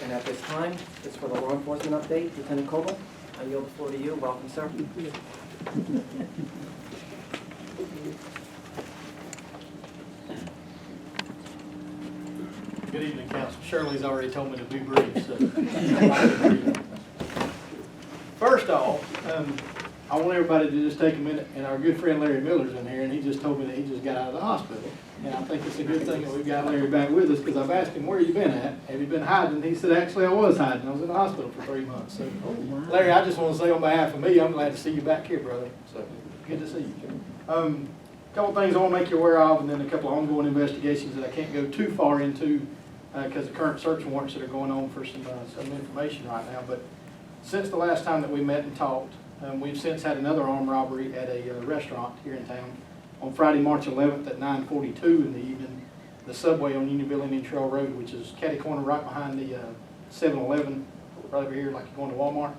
And at this time, it's for the law enforcement update. Lieutenant Coble, I yield the floor to you. Welcome, sir. Good evening, Council. Shirley's already told me to be brief, so. First off, I want everybody to just take a minute, and our good friend Larry Miller's in here, and he just told me that he just got out of the hospital. And I think it's a good thing that we've got Larry back with us, because I've asked him, where you been at? Have you been hiding? And he said, actually, I was hiding. I was in the hospital for 3 months. So, Larry, I just want to say on behalf of me, I'm glad to see you back here, brother. So, good to see you. A couple things I want to make you aware of, and then a couple of ongoing investigations that I can't go too far into because of current search warrants that are going on for some information right now. But since the last time that we met and talked, we've since had another armed robbery at a restaurant here in town on Friday, March 11th at 9:42 in the evening. The Subway on Unionville Indian Trail Road, which is catty corner right behind the 7-Eleven, right over here like you're going to Walmart,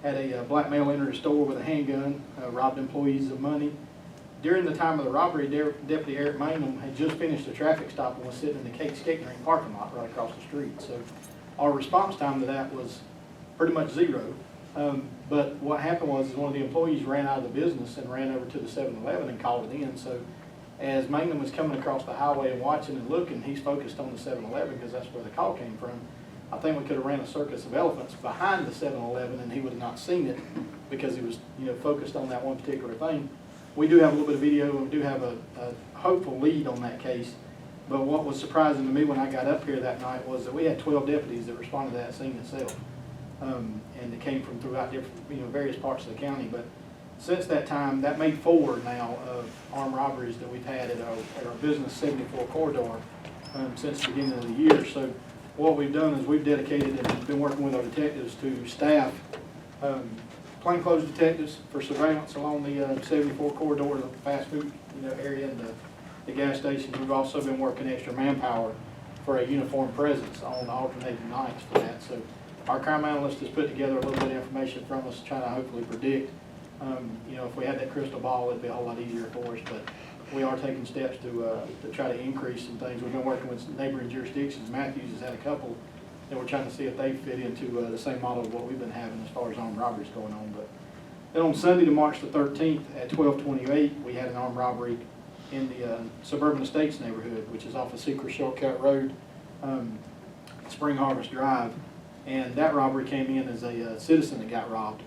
had a black male enter a store with a handgun, robbed employees of money. During the time of the robbery, Deputy Eric Mangum had just finished a traffic stop and was sitting in the Cake Skating Rink parking lot right across the street. So our response time to that was pretty much zero. But what happened was one of the employees ran out of the business and ran over to the 7-Eleven and called it in. So as Mangum was coming across the highway and watching and looking, he's focused on the 7-Eleven because that's where the call came from. I think we could have ran a circus of elephants behind the 7-Eleven and he would have not seen it because he was, focused on that one particular thing. We do have a little bit of video and we do have a hopeful lead on that case. But what was surprising to me when I got up here that night was that we had 12 deputies that responded to that scene itself. And it came from throughout different, various parts of the county. But since that time, that made 4 now of armed robberies that we've had at our Business 74 corridor since the beginning of the year. So what we've done is we've dedicated and been working with our detectives to staff plainclothes detectives for surveillance along the 74 corridor, the fast food area, and the gas station. We've also been working extra manpower for a uniform presence on alternating nights for that. So our crime analyst has put together a little bit of information from us, trying to hopefully predict. If we had that crystal ball, it'd be a whole lot easier for us. But we are taking steps to try to increase some things. We've been working with neighboring jurisdictions. Matthews has had a couple, and we're trying to see if they fit into the same model of what we've been having as far as armed robberies going on. But then on Sunday, March the 13th at 12:28, we had an armed robbery in the Suburban Estates neighborhood, which is off of Secret Shortcut Road, Spring Harvest Drive. And that robbery came in as a citizen that got robbed,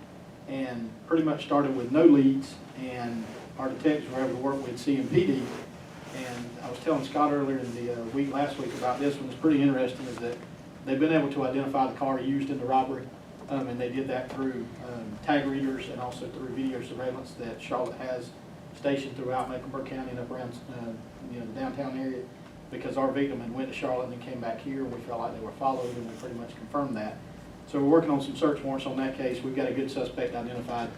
and pretty much started with no leads. And our detectives were able to work with CMPD. And I was telling Scott earlier in the week last week about this one. It's pretty interesting is that they've been able to identify the car used in the robbery, and they did that through tag readers and also through video surveillance that Charlotte has stationed throughout Mecklenburg County and up around the downtown area. Because our victim had went to Charlotte and then came back here, and we felt like they were followed, and we pretty much confirmed that. So we're working on some search warrants on that case. We've got a good suspect identified,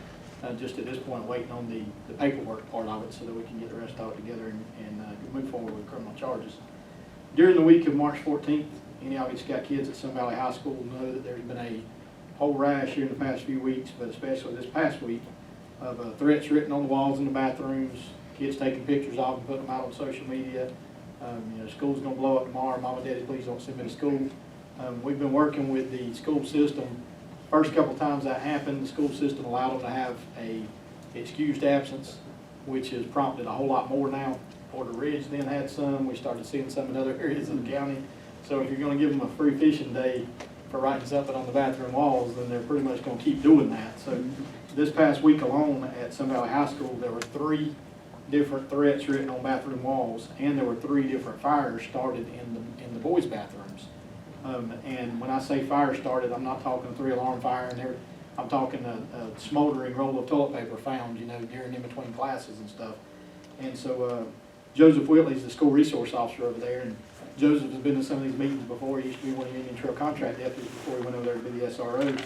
just at this point waiting on the paperwork part of it so that we can get the rest of it together and move forward with criminal charges. During the week of March 14th, any of you that's got kids at Sun Valley High School know that there's been a whole rash here in the past few weeks, but especially this past week, of threats written on the walls in the bathrooms, kids taking pictures of them, putting them out on social media. School's going to blow up tomorrow. Mama, Daddy, please don't send me to school. We've been working with the school system. First couple times that happened, the school system allowed them to have a excused absence, which has prompted a whole lot more now. Porter Ridge then had some. We started seeing some in other areas of the county. So if you're going to give them a free fishing day for writing something on the bathroom walls, then they're pretty much going to keep doing that. So this past week alone at Sun Valley High School, there were 3 different threats written on bathroom walls, and there were 3 different fires started in the boys' bathrooms. And when I say fire started, I'm not talking a 3-alarm fire, and I'm talking a smoldering roll of toilet paper found, during in between classes and stuff. And so Joseph Whitley's the school resource officer over there, and Joseph has been in some of these meetings before. He used to be one of the Indian Trail contract deputies before he went over there to be the SRO.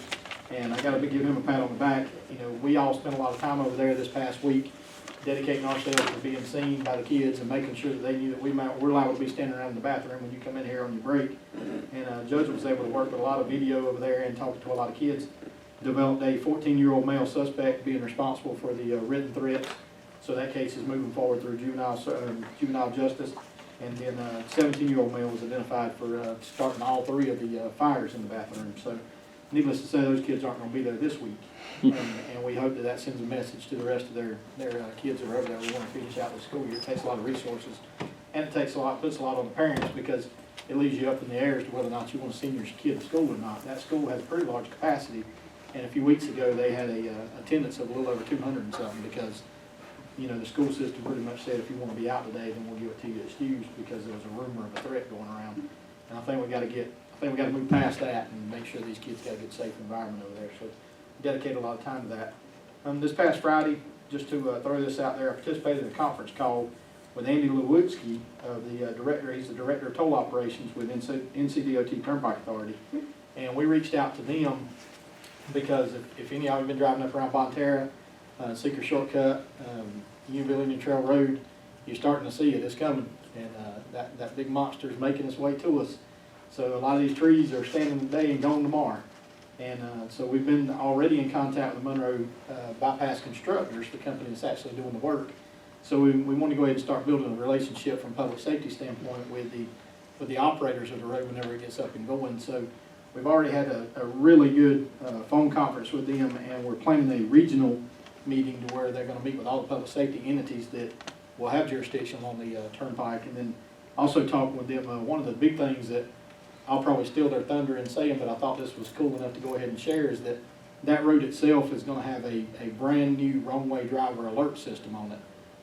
And I got to give him a pat on the back. We all spent a lot of time over there this past week, dedicating ourselves to being seen by the kids and making sure that they knew that we're liable to be standing around in the bathroom when you come in here on your break. And Joseph was able to work with a lot of video over there and talk to a lot of kids. Developed a 14-year-old male suspect being responsible for the written threats. So that case is moving forward through juvenile justice. And then 17-year-old male was identified for starting all 3 of the fires in the bathroom. So needless to say, those kids aren't going to be there this week. And we hope that that sends a message to the rest of their kids that are over there. We want to finish out the school year. It takes a lot of resources, and it takes puts a lot on the parents, because it leaves you up in the air as to whether or not you want to send your kid to school or not. That school has a pretty large capacity, and a few weeks ago they had a attendance of a little over 200 and something, because the school system pretty much said, if you want to be out today, then we'll give it to you excused, because there was a rumor of a threat going around. And I think we got to move past that and make sure these kids got a good, safe environment over there. So dedicate a lot of time to that. This past Friday, just to throw this out there, I participated in a conference call with Andy Lewitzki, the director. He's the director of toll operations with NCDOT Turnpike Authority. And we reached out to them because if any of you have been driving up around Bonterra, Seeker Shortcut, Unionville Indian Trail Road, you're starting to see it. It's coming. And that big monster is making its way to us. So a lot of these trees are standing today and gone tomorrow. And so we've been already in contact with the Monroe Bypass Constructors, the company that's actually doing the work. So we want to go ahead and start building a relationship from a public safety standpoint with the operators of the road whenever it gets up and going. So we've already had a really good phone conference with them, and we're planning a regional meeting to where they're going to meet with all the public safety entities that will have jurisdiction on the turnpike, and then also talking with them. One of the big things that I'll probably steal their thunder in saying, but I thought this was cool enough to go ahead and share, is that road itself is going to have a brand new wrong-way driver alert system on it,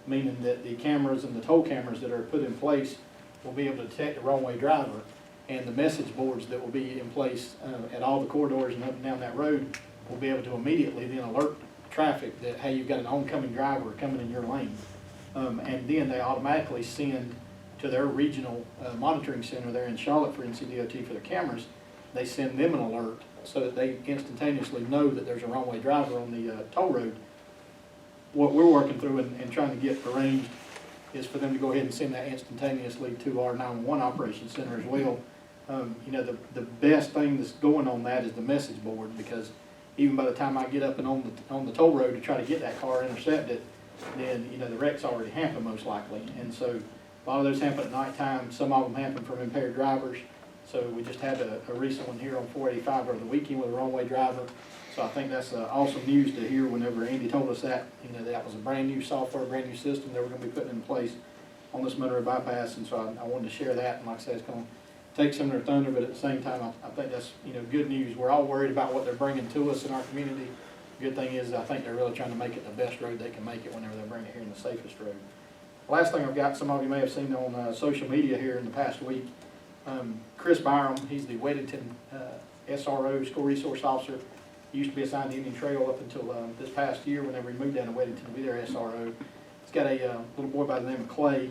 meaning that the cameras and the toll cameras that are put in place will be able to detect the wrong-way driver, and the message boards that will be in place at all the corridors and up and down that road will be able to immediately then alert traffic that, hey, you've got an oncoming driver coming in your lane. And then they automatically send to their regional monitoring center there in Charlotte for NCDOT for their cameras. They send them an alert so that they instantaneously know that there's a wrong-way driver on the toll road. What we're working through and trying to get arranged is for them to go ahead and send that instantaneously to our 911 operations center as well. The best thing that's going on that is the message board, because even by the time I get up and on the toll road to try to get that car intercepted, then the wreck's already happened most likely. And so a lot of those happen at nighttime. Some of them happen from impaired drivers. So we just had a recent one here on 485 over the weekend with a wrong-way driver. So I think that's awesome news to hear whenever Andy told us that, that was a brand new software, brand new system that we're going to be putting in place on this Monroe bypass. And so I wanted to share that. And like I said, it's going to take some of their thunder, but at the same time, I think that's, good news. We're all worried about what they're bringing to us in our community. Good thing is, I think they're really trying to make it the best road they can make it whenever they bring it here in the safest road. Last thing I've got, some of you may have seen on social media here in the past week, Chris Byram, he's the Weddington SRO, School Resource Officer. He used to be assigned to Indian Trail up until this past year whenever he moved down to Weddington to be their SRO. He's got a little boy by the name of Clay.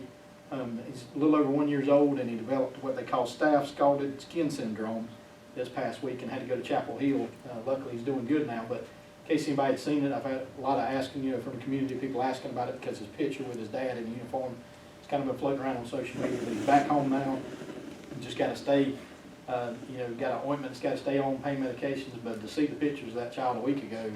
He's a little over 1 year old, and he developed what they call staph scalded skin syndrome this past week and had to go to Chapel Hill. Luckily, he's doing good now, but in case anybody had seen it, I've had a lot of asking, from the community, people asking about it because his picture with his dad in uniform, it's kind of been floating around on social media, but he's back home now. Just got to stay, got an ointment that's got to stay on, pain medications, but to see the pictures of that child a week ago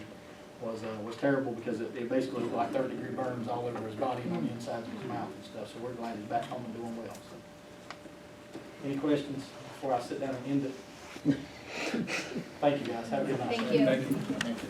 was terrible, because it basically looked like 30-degree burns all over his body and on the insides of his mouth and stuff. So we're glad he's back home and doing well. So, any questions before I sit down and end it? Thank you, guys. Have a good night. Thank you. Thank you.